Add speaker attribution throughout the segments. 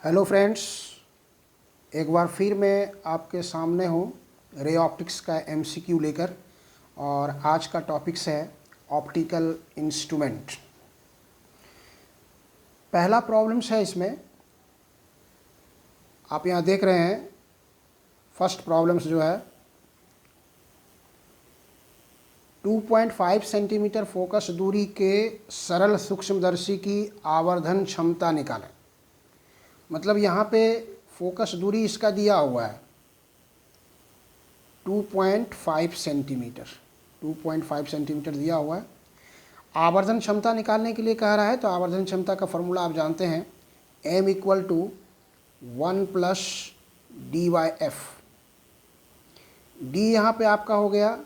Speaker 1: Hello friends, एक बार फिर मैं आपके सामने हूँ रे ऑप्टिक्स का एमसीक्यू लेकर। और आज का टॉपिक्स है ऑप्टिकल इंस्ट्रूमेंट। पहला प्रॉब्लम्स है इसमें, आप यहाँ देख रहे हैं। फर्स्ट प्रॉब्लम्स जो है 2.5 सेंटीमीटर फोकस दूरी के सरल सूक्ष्मदर्शी की आवर्धन क्षमता निकालें। मतलब यहाँ पे फोकस दूरी इसका दिया हुआ है 2.5 सेंटीमीटर 2.5 सेंटीमीटर दिया हुआ है। आवर्धन क्षमता निकालने के लिए कह रहा है, तो आवर्धन क्षमता का फॉर्मूला आप जानते हैं, m equal to 1 plus D by F. D यहाँ पे आपका हो गया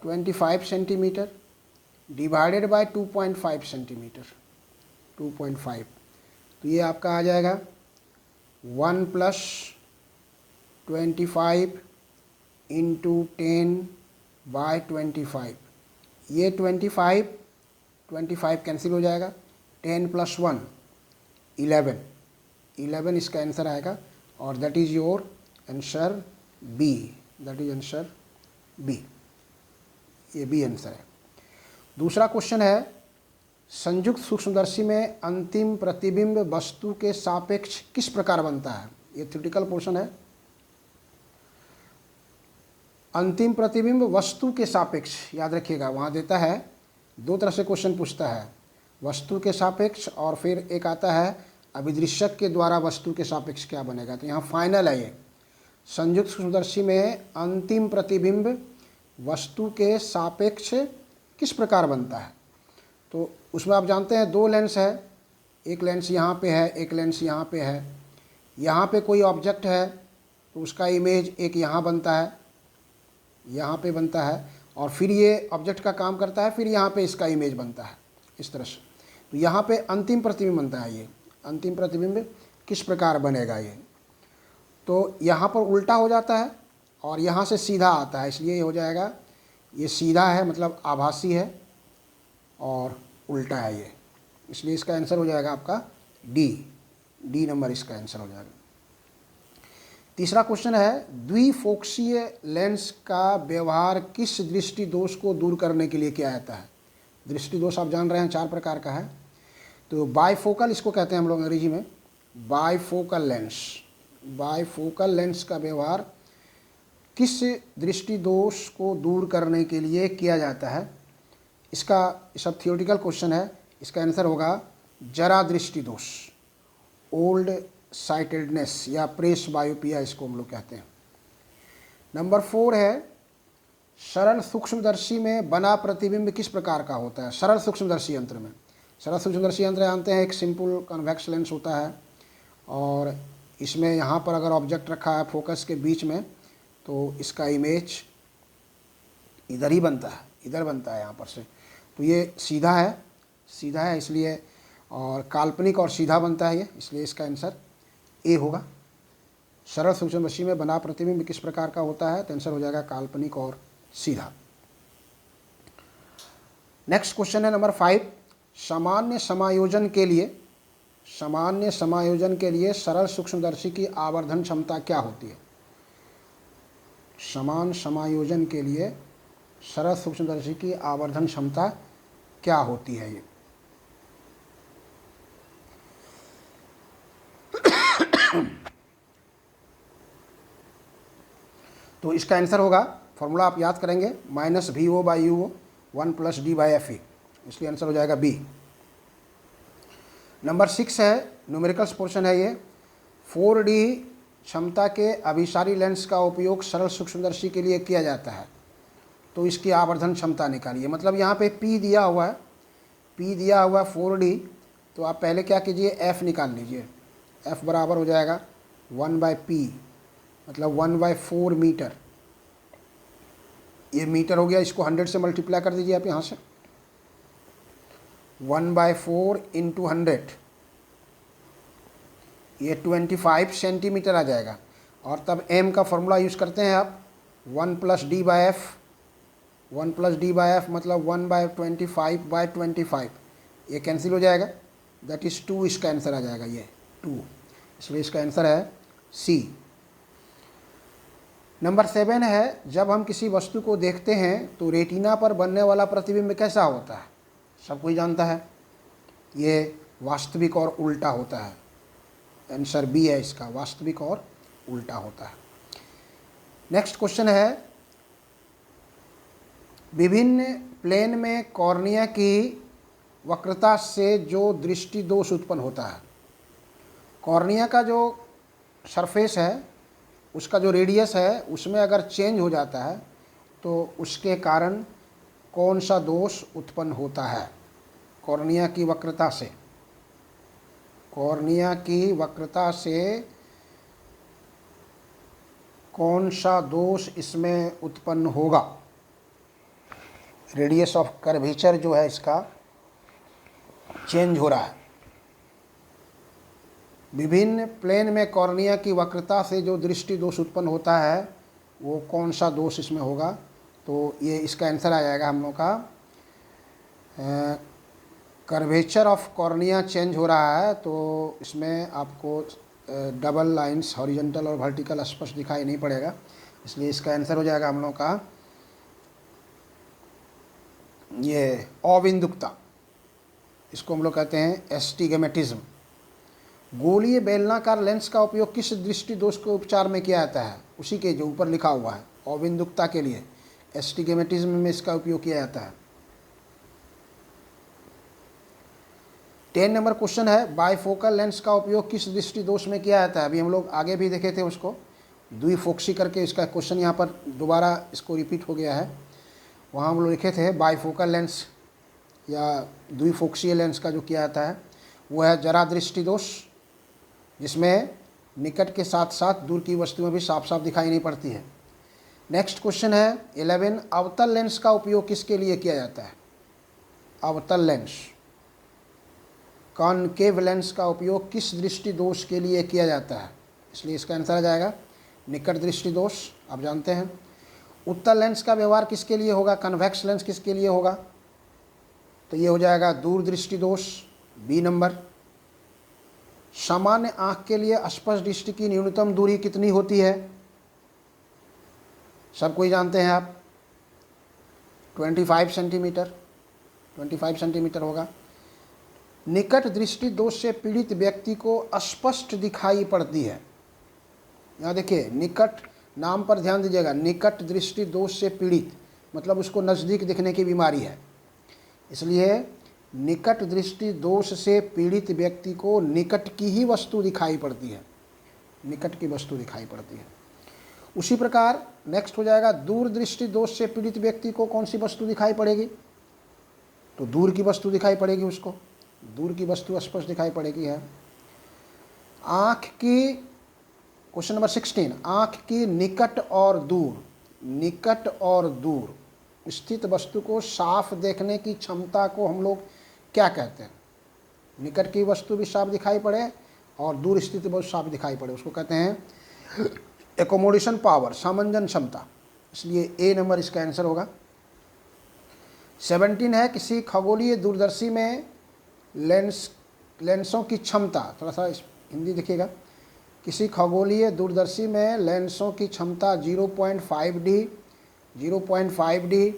Speaker 1: 25 सेंटीमीटर डिवाइडेड बाय 2.5 सेंटीमीटर 2.5, तो ये आपका आ जाएगा 1 प्लस 25 इंटू 10 बाय 25। ये 25 कैंसिल हो जाएगा, 10 प्लस 1 11 इसका आंसर आएगा। और that is your answer B, that is answer B, ये बी आंसर है। दूसरा क्वेश्चन है, संयुक्त सूक्ष्मदर्शी में अंतिम प्रतिबिंब वस्तु के सापेक्ष किस प्रकार बनता है। ये थ्योरेटिकल पोर्शन है। अंतिम प्रतिबिंब वस्तु के सापेक्ष, याद रखिएगा, वहाँ देता है दो तरह से क्वेश्चन पूछता है, वस्तु के सापेक्ष और फिर एक आता है अभिदृश्यक के द्वारा वस्तु के सापेक्ष क्या बनेगा। तो यहाँ फाइनल है ये, संयुक्त सूक्ष्मदर्शी में अंतिम प्रतिबिंब वस्तु के सापेक्ष किस प्रकार बनता है। तो उसमें आप जानते हैं दो लेंस है, एक लेंस यहाँ पे है, एक लेंस यहाँ पे है। यहाँ पे कोई ऑब्जेक्ट है तो उसका इमेज एक यहाँ बनता है, यहाँ पे बनता है, और फिर ये ऑब्जेक्ट का काम करता है, फिर यहाँ पे इसका इमेज बनता है इस तरह से। तो यहाँ पे अंतिम प्रतिबिंब बनता है। ये अंतिम प्रतिबिंब किस प्रकार बनेगा ये, तो यहाँ पर उल्टा हो जाता है और यहाँ से सीधा आता है, इसलिए ये हो जाएगा, ये सीधा है मतलब आभासी है और उल्टा है ये, इसलिए इसका आंसर हो जाएगा आपका डी नंबर इसका आंसर हो जाएगा। तीसरा क्वेश्चन है, द्विफोक्सीय लेंस का व्यवहार किस दृष्टि दोष को दूर करने के लिए किया जाता है। दृष्टि दोष आप जान रहे हैं 4 प्रकार का है। तो बाइफोकल इसको कहते हैं हम लोग अंग्रेजी में, बाइफोकल लेंस का व्यवहार किस दृष्टि दोष को दूर करने के लिए किया जाता है। इसका सब थियोरेटिकल क्वेश्चन है, इसका आंसर होगा जरा दृष्टि दोष, ओल्ड साइटेडनेस या प्रेस बायोपिया इसको हम लोग कहते हैं। नंबर 4 है, सरल सूक्ष्मदर्शी में बना प्रतिबिंब किस प्रकार का होता है। सरल सूक्ष्मदर्शी यंत्र में, सरल सूक्ष्मदर्शी यंत्र जानते हैं एक सिंपल कन्वेक्स लेंस होता है, और इसमें यहाँ पर अगर ऑब्जेक्ट रखा है फोकस के बीच में तो इसका इमेज इधर ही बनता है, इधर बनता है यहाँ पर से। तो ये सीधा है इसलिए, और काल्पनिक और सीधा बनता है ये, इसलिए इसका आंसर ए होगा। सरल सूक्ष्मदर्शी में बना प्रतिबिंब किस प्रकार का होता है, तो आंसर हो जाएगा काल्पनिक और सीधा। नेक्स्ट क्वेश्चन है नंबर 5, सामान्य समायोजन के लिए सरल सूक्ष्मदर्शी की आवर्धन क्षमता क्या होती है। समान समायोजन के लिए सरल सूक्ष्मदर्शी की आवर्धन क्षमता क्या होती है ये। तो इसका आंसर होगा, फॉर्मूला आप याद करेंगे, -VO/UO 1 प्लस D/FE, इसलिए आंसर हो जाएगा बी। नंबर 6 है, न्यूमेरिकल्स पोर्शन है ये, 4D क्षमता के अभिसारी लेंस का उपयोग सरल सूक्ष्मदर्शी के लिए किया जाता है, तो इसकी आवर्धन क्षमता निकालिए। मतलब यहाँ पे P दिया हुआ है, 4D, तो आप पहले क्या कीजिए, F निकाल लीजिए। F बराबर हो जाएगा 1/P, मतलब 1/4 मीटर। ये मीटर हो गया, इसको 100 से मल्टीप्लाई कर दीजिए आप यहाँ से, 1/4 इंटू 100, ये 25 सेंटीमीटर आ जाएगा। और तब m का फॉर्मूला यूज़ करते हैं आप, 1 प्लस डी बाई एफ मतलब 1/25/25, ये कैंसिल हो जाएगा, दैट इज़ 2, इसका आंसर आ जाएगा ये 2। इसलिए इसका आंसर है सी। नंबर 7 है, जब हम किसी वस्तु को देखते हैं तो रेटिना पर बनने वाला प्रतिबिंब कैसा होता है? सब कोई जानता है, ये वास्तविक और उल्टा होता है। आंसर बी है इसका, वास्तविक और उल्टा होता है। नेक्स्ट क्वेश्चन है, विभिन्न प्लेन में कॉर्निया की वक्रता से जो दृष्टि दोष उत्पन्न होता है, कॉर्निया का जो सरफेस है, उसका जो रेडियस है, उसमें अगर चेंज हो जाता है तो उसके कारण कौन सा दोष उत्पन्न होता है? कॉर्निया की वक्रता से, कॉर्निया की वक्रता से कौन सा दोष इसमें उत्पन्न होगा? रेडियस ऑफ कर्वेचर जो है इसका चेंज हो रहा है। विभिन्न प्लेन में कॉर्निया की वक्रता से जो दृष्टि दोष उत्पन्न होता है वो कौन सा दोष इसमें होगा? तो ये इसका आंसर आ जाएगा हम लोग का, कर्वेचर ऑफ कॉर्निया चेंज हो रहा है, तो इसमें आपको डबल लाइंस हॉरिजॉन्टल और वर्टिकल स्पष्ट दिखाई नहीं पड़ेगा, इसलिए इसका आंसर हो जाएगा हम लोग का ये अविंदुकता। इसको हम लोग कहते हैं एस्टिग्मेटिज्म। गोलीय बेलनाकार लेंस का उपयोग किस दृष्टि दोष के उपचार में किया जाता है? उसी के जो ऊपर लिखा हुआ है, अविंदुकता के लिए एस्टिग्मेटिज्म में इसका उपयोग किया जाता है। 10 नंबर क्वेश्चन है, बाइफोकल लेंस का उपयोग किस दृष्टि दोष में किया जाता है? अभी हम लोग आगे भी देखे थे उसको, द्विफोक्सी करके इसका क्वेश्चन यहाँ पर दोबारा इसको रिपीट हो गया है। वहाँ हम लोग लिखे थे बाइफोकल लेंस या द्विफोक्सीय लेंस का जो किया जाता है वो है जरा दृष्टि दोष, जिसमें निकट के साथ साथ दूर की वस्तुएं भी साफ साफ दिखाई नहीं पड़ती है। नेक्स्ट क्वेश्चन है 11, अवतल लेंस का उपयोग किसके लिए किया जाता है? अवतल लेंस, कॉनकेव लेंस का उपयोग किस दृष्टि दोष के लिए किया जाता है? इसलिए इसका आंसर आ जाएगा निकट दृष्टि दोष, आप जानते हैं। उत्तल लेंस का व्यवहार किसके लिए होगा? कन्वेक्स लेंस किसके लिए होगा? तो ये हो जाएगा दूर दृष्टि दोष, बी नंबर। सामान्य आंख के लिए स्पष्ट दृष्टि की न्यूनतम दूरी कितनी होती है? सब कोई जानते हैं आप, 25 सेंटीमीटर, 25 सेंटीमीटर होगा। निकट दृष्टि दोष से पीड़ित व्यक्ति को स्पष्ट दिखाई पड़ती है। यहाँ देखिए, निकट नाम पर ध्यान दीजिएगा, निकट दृष्टि दोष से पीड़ित मतलब उसको नज़दीक दिखने की बीमारी है, इसलिए निकट दृष्टि दोष से पीड़ित व्यक्ति को निकट की ही वस्तु दिखाई पड़ती है, निकट की वस्तु दिखाई पड़ती है। उसी प्रकार नेक्स्ट हो जाएगा, दूर दृष्टि दोष से पीड़ित व्यक्ति को कौन सी वस्तु दिखाई पड़ेगी? तो दूर की वस्तु दिखाई पड़ेगी, उसको दूर की वस्तु स्पष्ट दिखाई पड़ेगी है। आँख की, क्वेश्चन नंबर 16, आँख की निकट और दूर, निकट और दूर स्थित वस्तु को साफ देखने की क्षमता को हम लोग क्या कहते हैं? निकट की वस्तु भी साफ दिखाई पड़े और दूर स्थित वस्तु साफ दिखाई पड़े, उसको कहते हैं एकोमोडेशन पावर, सामंजन क्षमता, इसलिए ए नंबर इसका आंसर होगा। 17 है, किसी खगोलीय दूरदर्शी में लेंसों की क्षमता, थोड़ा सा हिंदी देखिएगा, किसी खगोलीय दूरदर्शी में लेंसों की क्षमता 0.5D, 0.5D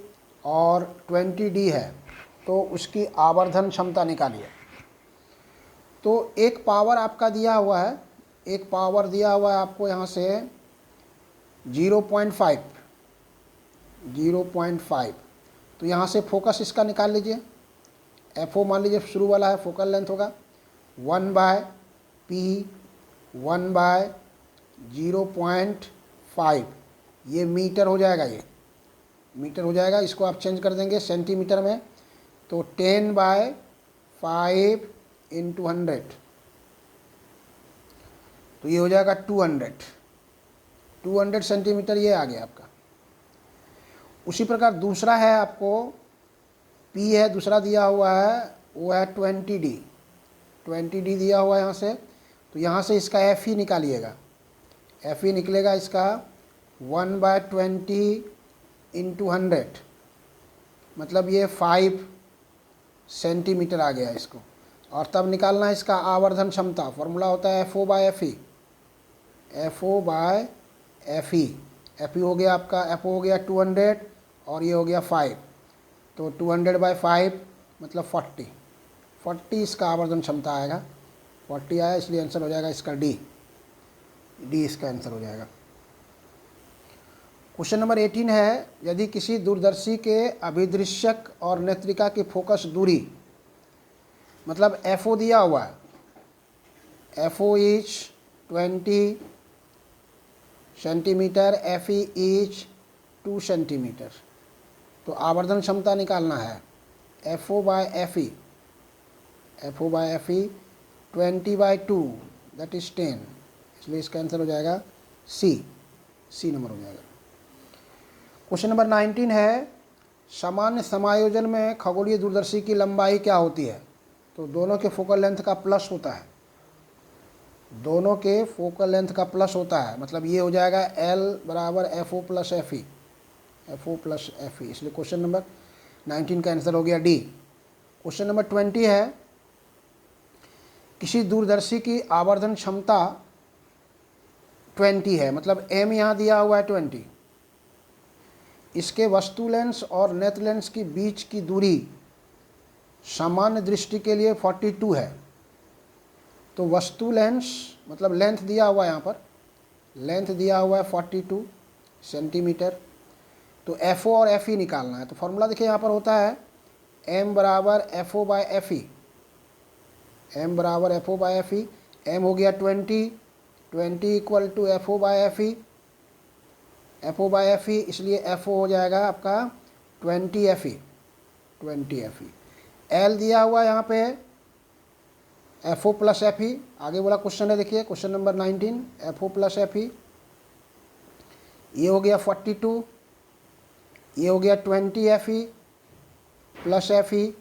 Speaker 1: और 20D है, तो उसकी आवर्धन क्षमता निकालिए। तो एक पावर आपका दिया हुआ है, एक पावर दिया हुआ है आपको यहाँ से 0.5, तो यहाँ से फोकस इसका निकाल लीजिए। FO मान लीजिए शुरू वाला है, फोकल लेंथ होगा 1/P 1/0.5, ये मीटर हो जाएगा, ये मीटर हो जाएगा। इसको आप चेंज कर देंगे सेंटीमीटर में, तो 10/5 × 100, तो ये हो जाएगा 200 सेंटीमीटर, ये आ गया आपका। उसी प्रकार दूसरा है आपको P है, दूसरा दिया हुआ है वो है 20D दिया हुआ है यहाँ से, तो यहाँ से इसका FE निकालिएगा। FE निकलेगा इसका 1/20 × 100, मतलब ये 5 सेंटीमीटर आ गया इसको। और तब निकालना है इसका आवर्धन क्षमता। फॉर्मूला होता है FO by FE, FO by FE। FE हो गया आपका, FO हो गया 200 और ये हो गया 5, तो 200 बाय 5 मतलब 40 इसका आवर्धन क्षमता आएगा। 40 आया, इसलिए आंसर हो जाएगा इसका डी इसका आंसर हो जाएगा। क्वेश्चन नंबर 18 है, यदि किसी दूरदर्शी के अभिदृश्यक और नेत्रिका की फोकस दूरी, मतलब FO दिया हुआ है, FO is 20 centimetre, FE is 2 centimetre, तो आवर्धन क्षमता निकालना है FO by FE, FO by FE 20 by 2 that is 10, इसलिए इसका आंसर हो जाएगा सी नंबर हो जाएगा। क्वेश्चन नंबर 19 है, सामान्य समायोजन में खगोलीय दूरदर्शी की लंबाई क्या होती है? तो दोनों के फोकल लेंथ का प्लस होता है, दोनों के फोकल लेंथ का प्लस होता है, मतलब ये हो जाएगा L बराबर FO plus FE, FO plus FE, इसलिए क्वेश्चन नंबर 19 का आंसर हो गया डी। क्वेश्चन नंबर 20 है, किसी दूरदर्शी की आवर्धन क्षमता 20 है, मतलब M यहाँ दिया हुआ है 20, इसके वस्तु लेंस और नेत्र लेंस की बीच की दूरी सामान्य दृष्टि के लिए 42 है, तो वस्तु लेंस मतलब लेंथ दिया हुआ है, यहाँ पर लेंथ दिया हुआ है 42 सेंटीमीटर, तो FO और FE निकालना है। तो फॉर्मूला देखिए यहाँ पर होता है M बराबर FO बाय FE, M बराबर FO बाय FE, M हो गया 20 equal to FO by FE, FO by FE, इसलिए FO हो जाएगा आपका 20 FE। L दिया हुआ है यहाँ पे FO प्लस FE, आगे बोला क्वेश्चन है, देखिए question number 19, FO plus FE, ये हो गया 42, ये हो गया 20 FE प्लस FE,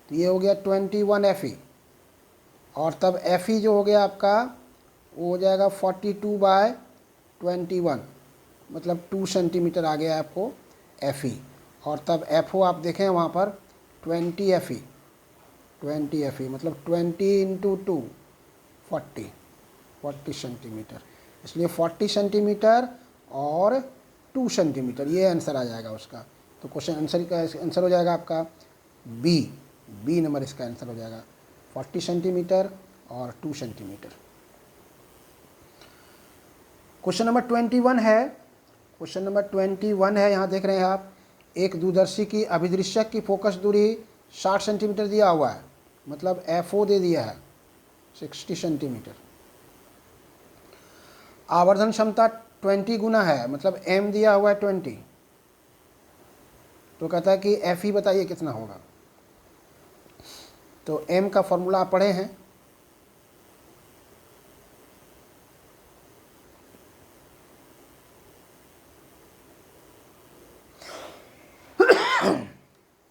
Speaker 1: तो ये हो गया 21 FE, और तब FE जो हो गया आपका वो हो जाएगा 42 बाय 21, मतलब 2 सेंटीमीटर आ गया आपको FE, और तब FO आप देखें वहाँ पर 20 FE, मतलब 20 इंटू 2 40 सेंटीमीटर, इसलिए 40 सेंटीमीटर और 2 सेंटीमीटर, ये आंसर आ जाएगा उसका। तो क्वेश्चन आंसर का आंसर हो जाएगा आपका बी नंबर, इसका आंसर हो जाएगा 40 सेंटीमीटर और 2 सेंटीमीटर। क्वेश्चन नंबर 21 है, क्वेश्चन नंबर 21 है, यहाँ देख रहे हैं आप, एक दूरदर्शी की अभिदृश्यक की फोकस दूरी 60 सेंटीमीटर दिया हुआ है, मतलब FO दे दिया है 60 सेंटीमीटर, आवर्धन क्षमता 20 गुना है, मतलब M दिया हुआ है 20, तो कहता है कि FE बताइए कितना होगा। तो M का फॉर्मूला आप पढ़े हैं,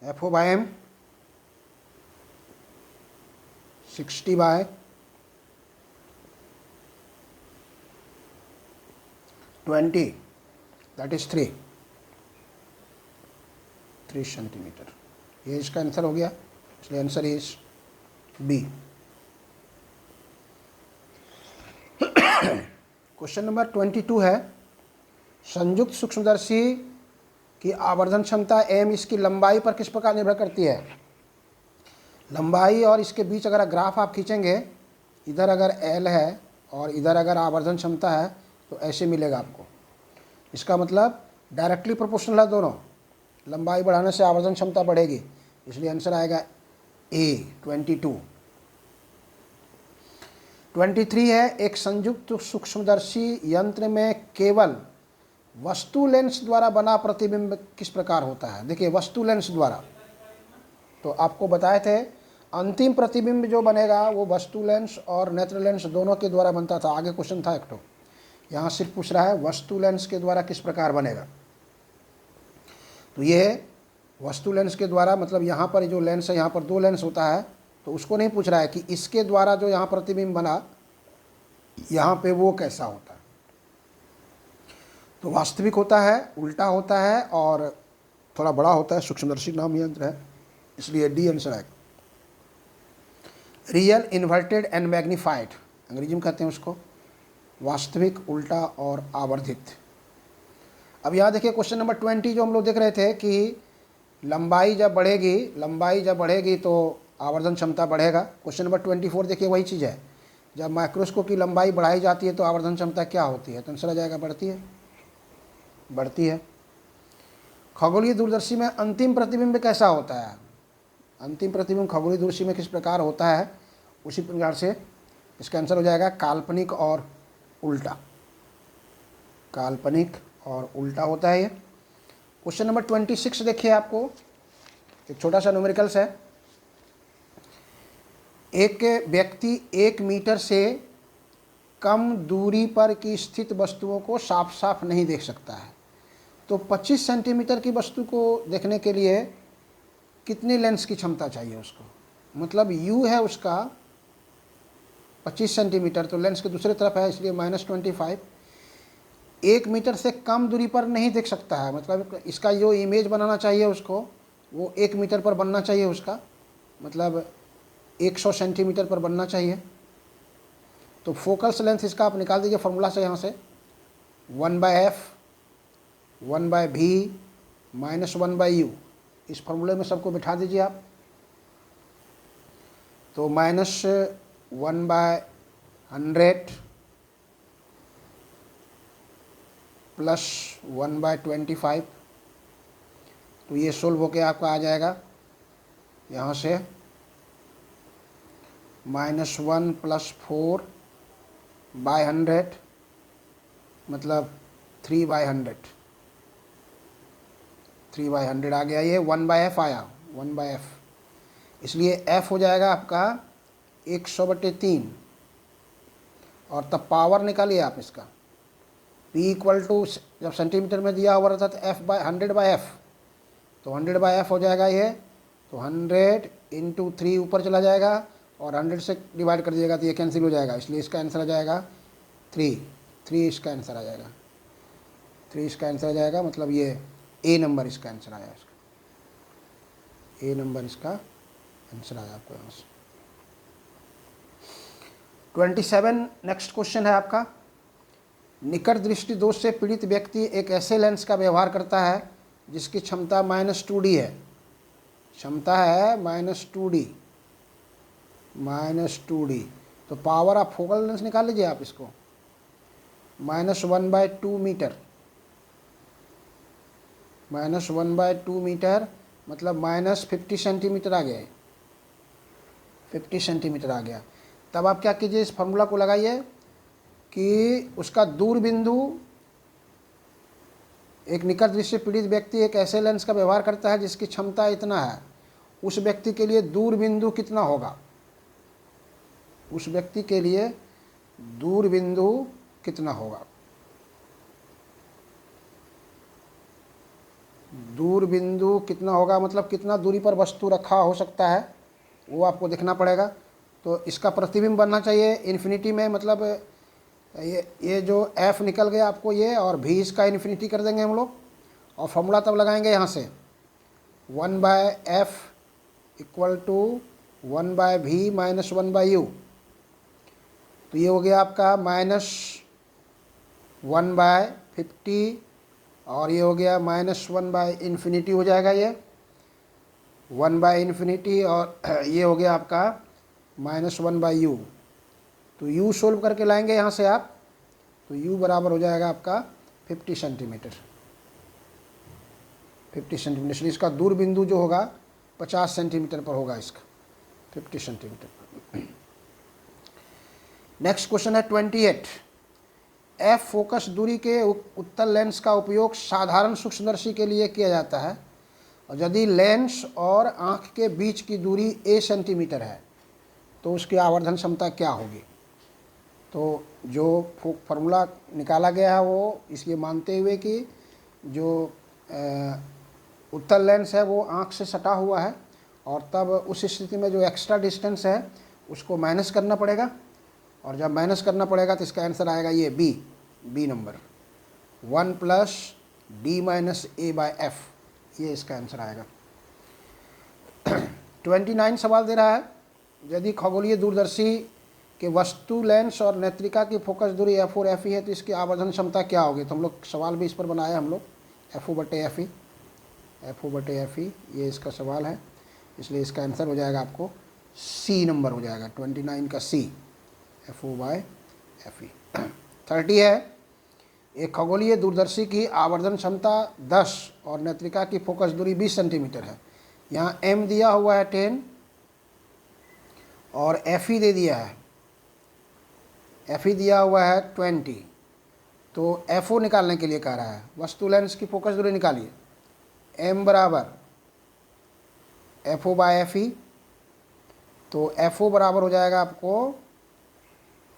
Speaker 1: FO by M 60 by 20 that is 3 centimetre, ये इसका आंसर हो गया, इसलिए answer is B. Question number 22 है, संयुक्त सूक्ष्मदर्शी की आवर्धन क्षमता M इसकी लंबाई पर किस प्रकार निर्भर करती है? लंबाई और इसके बीच अगर ग्राफ आप खींचेंगे, इधर अगर L है और इधर अगर आवर्धन क्षमता है, तो ऐसे मिलेगा आपको, इसका मतलब डायरेक्टली प्रोपोर्शनल है दोनों, लंबाई बढ़ाने से आवर्धन क्षमता बढ़ेगी, इसलिए आंसर आएगा A 22। 23 है, एक संयुक्त सूक्ष्मदर्शी यंत्र में केवल वस्तु लेंस द्वारा बना प्रतिबिंब किस प्रकार होता है? देखिए वस्तु लेंस द्वारा, तो आपको बताए थे अंतिम प्रतिबिंब जो बनेगा वो वस्तु लेंस और नेत्र लेंस दोनों के द्वारा बनता था, आगे क्वेश्चन था एक तो, यहाँ सिर्फ पूछ रहा है वस्तु लेंस के द्वारा किस प्रकार बनेगा। तो ये वस्तु लेंस के द्वारा, मतलब यहाँ पर जो लेंस है, यहाँ पर 2 लेंस होता है, तो उसको नहीं पूछ रहा है कि इसके द्वारा जो यहाँ प्रतिबिंब बना, यहाँ पे वो कैसा होता है। तो वास्तविक होता है, उल्टा होता है और थोड़ा बड़ा होता है, सूक्ष्मदर्शी नाम यंत्र है, इसलिए डी आंसर आएगा। रियल, इन्वर्टेड एंड मैग्नीफाइड, अंग्रेजी में कहते हैं उसको, वास्तविक, उल्टा और आवर्धित। अब यहाँ देखिए क्वेश्चन नंबर 20 जो हम लोग देख रहे थे कि लंबाई जब बढ़ेगी तो आवर्धन क्षमता बढ़ेगा। क्वेश्चन नंबर 24 देखिए वही चीज़ है, जब माइक्रोस्कोप की लंबाई बढ़ाई जाती है तो आवर्धन क्षमता क्या होती है, तो आंसर आ जाएगा बढ़ती है। खगोलीय दूरदर्शी में अंतिम प्रतिबिंब कैसा होता है, अंतिम प्रतिबिंब खगोलीय दूरदर्शी में किस प्रकार होता है, उसी प्रकार से इसका आंसर हो जाएगा काल्पनिक और उल्टा, काल्पनिक और उल्टा होता है ये। क्वेश्चन नंबर 26 देखिए, आपको एक छोटा सा न्यूमेरिकल्स है। एक व्यक्ति 1 मीटर से कम दूरी पर की स्थित वस्तुओं को साफ साफ नहीं देख सकता है, तो 25 सेंटीमीटर की वस्तु को देखने के लिए कितनी लेंस की क्षमता चाहिए उसको, मतलब u है उसका 25 सेंटीमीटर, तो लेंस के दूसरे तरफ है इसलिए -25। 1 मीटर से कम दूरी पर नहीं देख सकता है, मतलब इसका जो इमेज बनाना चाहिए उसको वो 1 मीटर पर बनना चाहिए उसका, मतलब 100 सेंटीमीटर पर बनना चाहिए। तो फोकस लेंथ इसका आप निकाल दीजिए फॉर्मूला से, यहाँ से 1/f 1/v -1/u, इस फॉर्मूले में सबको बिठा दीजिए आप। तो -1/100 + 1/25, तो ये सोल्व होके आपका आ जाएगा यहाँ से -1 + 4/100 मतलब 3/100 आ गया। ये 1/f आया, 1/f, इसलिए f हो जाएगा आपका 100/3। और तब पावर निकालिए आप इसका, p = जब सेंटीमीटर में दिया हुआ रहता तो f/100/f, तो 100/f हो जाएगा ये, तो 100 × 3 ऊपर चला जाएगा और 100 से डिवाइड कर दिएगा तो ये कैंसिल हो जाएगा, इसलिए इसका आंसर आ जाएगा 3 इसका आंसर आ जाएगा, 3 इसका आंसर आ जाएगा, मतलब ये ए नंबर इसका आंसर आया, इसका ए नंबर इसका आंसर आया आपको यहाँ से। 27 नेक्स्ट क्वेश्चन है आपका। निकट दृष्टि दोष से पीड़ित व्यक्ति एक ऐसे लेंस का व्यवहार करता है जिसकी क्षमता -2D है, क्षमता है -2D, तो पावर ऑफ फोकल लेंस निकाल लीजिए आप इसको, -1/2 मीटर, -1/2 मीटर मतलब -50 सेंटीमीटर आ गया है, 50 सेंटीमीटर आ गया। तब आप क्या कीजिए, इस फार्मूला को लगाइए कि उसका दूर बिंदु, एक निकट दृष्टि पीड़ित व्यक्ति एक ऐसे लेंस का व्यवहार करता है जिसकी क्षमता इतना है, उस व्यक्ति के लिए दूर बिंदु कितना होगा, उस व्यक्ति के लिए दूर बिंदु कितना होगा, दूर बिंदु कितना होगा मतलब कितना दूरी पर वस्तु रखा हो सकता है वो आपको देखना पड़ेगा। तो इसका प्रतिबिंब बनना चाहिए इन्फिनिटी में, मतलब ये जो f निकल गया आपको ये, और v इसका इन्फिनिटी कर देंगे हम लोग, और फॉर्मूला तब लगाएंगे यहाँ से 1/f = 1/v -1/u, तो ये हो गया आपका -1/50 और ये हो गया -1/∞ हो जाएगा, ये 1/∞, और ये हो गया आपका -1/u। तो u सोल्व करके लाएंगे यहाँ से आप, तो u बराबर हो जाएगा आपका 50 सेंटीमीटर, 50 सेंटीमीटर, इसलिए इसका दूर बिंदु जो होगा 50 सेंटीमीटर पर होगा, इसका 50 सेंटीमीटर पर। नेक्स्ट क्वेश्चन है 28। एफ फोकस दूरी के उत्तल लेंस का उपयोग साधारण सूक्ष्मदर्शी के लिए किया जाता है, और यदि लेंस और आँख के बीच की दूरी a सेंटीमीटर है तो उसकी आवर्धन क्षमता क्या होगी। तो जो फार्मूला निकाला गया है वो इसलिए मानते हुए कि जो उत्तल लेंस है वो आँख से सटा हुआ है, और तब उस स्थिति में जो एक्स्ट्रा डिस्टेंस है उसको माइनस करना पड़ेगा, और जब माइनस करना पड़ेगा तो इसका आंसर आएगा ये बी नंबर 1 + d - a/f, ये इसका आंसर आएगा। 29 सवाल दे रहा है, यदि खगोलीय दूरदर्शी के वस्तु लेंस और नेत्रिका की फोकस दूरी F4 FE है तो इसकी आवर्धन क्षमता क्या होगी। तो हम लोग सवाल भी इस पर बनाया हम लोग, FO/FE, FO/FE ये इसका सवाल है, इसलिए इसका आंसर हो जाएगा आपको C नंबर हो जाएगा 29 का C, FO/FE। 30 है, एक खगोलीय दूरदर्शी की आवर्धन क्षमता 10 और नेत्रिका की फोकस दूरी 20 सेंटीमीटर है। यहाँ M दिया हुआ है 10 और FE दे दिया है, FE दिया हुआ है 20। तो FO निकालने के लिए कह रहा है, वस्तु लेंस की फोकस दूरी निकालिए। M बराबर FO/FE, तो FO बराबर हो जाएगा आपको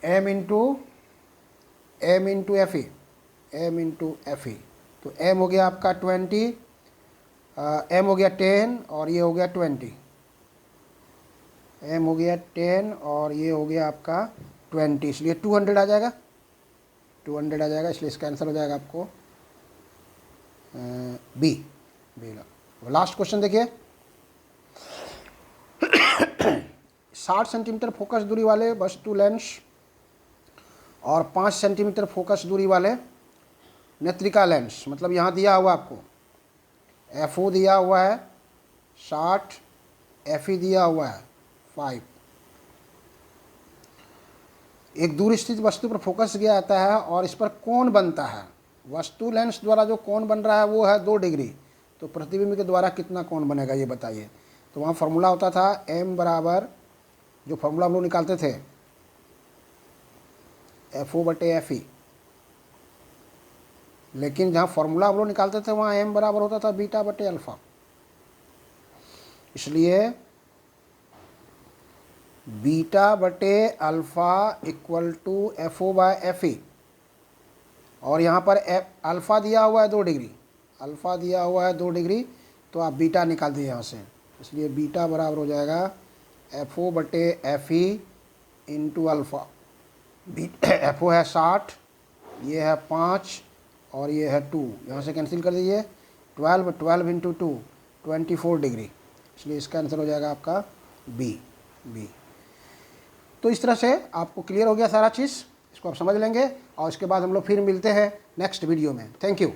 Speaker 1: M इंटू FE। तो M हो गया आपका 20, M हो गया 10 और ये हो गया 20, M हो गया 10 और ये हो गया आपका 20, इसलिए 200 आ जाएगा, 200 आ जाएगा, इसलिए इसका आंसर हो जाएगा आपको बी। लास्ट क्वेश्चन देखिए, 60 सेंटीमीटर फोकस दूरी वाले वस्तु लेंस और 5 सेंटीमीटर फोकस दूरी वाले नेत्रिका लेंस, मतलब यहाँ दिया हुआ आपको FO दिया हुआ है 60, FE दिया हुआ है 5। एक दूर स्थित वस्तु पर फोकस किया जाता है और इस पर कोण बनता है। वस्तु लेंस द्वारा जो कोण बन रहा है वो है 2 डिग्री, तो प्रतिबिंब के द्वारा कितना कोण बनेगा ये बताइए। तो वहाँ फॉर्मूला होता था M बराबर, जो फॉर्मूला हम लोग निकालते थे FO/FE, लेकिन जहाँ फॉर्मूला हम लोग निकालते थे वहाँ M बराबर होता था β/α। इसलिए β/α इक्वल टू FO/FE, और यहाँ पर अल्फ़ा दिया हुआ है 2 डिग्री, अल्फ़ा दिया हुआ है 2 डिग्री, तो आप बीटा निकाल दिए यहाँ से, इसलिए बीटा बराबर हो जाएगा FO/FE इंटू अल्फ़ा। FO है 60, ये है 5 और ये है 2, यहाँ से कैंसिल कर दीजिए, 12 इंटू 2 24 डिग्री, इसलिए इसका आंसर हो जाएगा आपका बी। तो इस तरह से आपको क्लियर हो गया सारा चीज़, इसको आप समझ लेंगे और इसके बाद हम लोग फिर मिलते हैं नेक्स्ट वीडियो में। Thank you.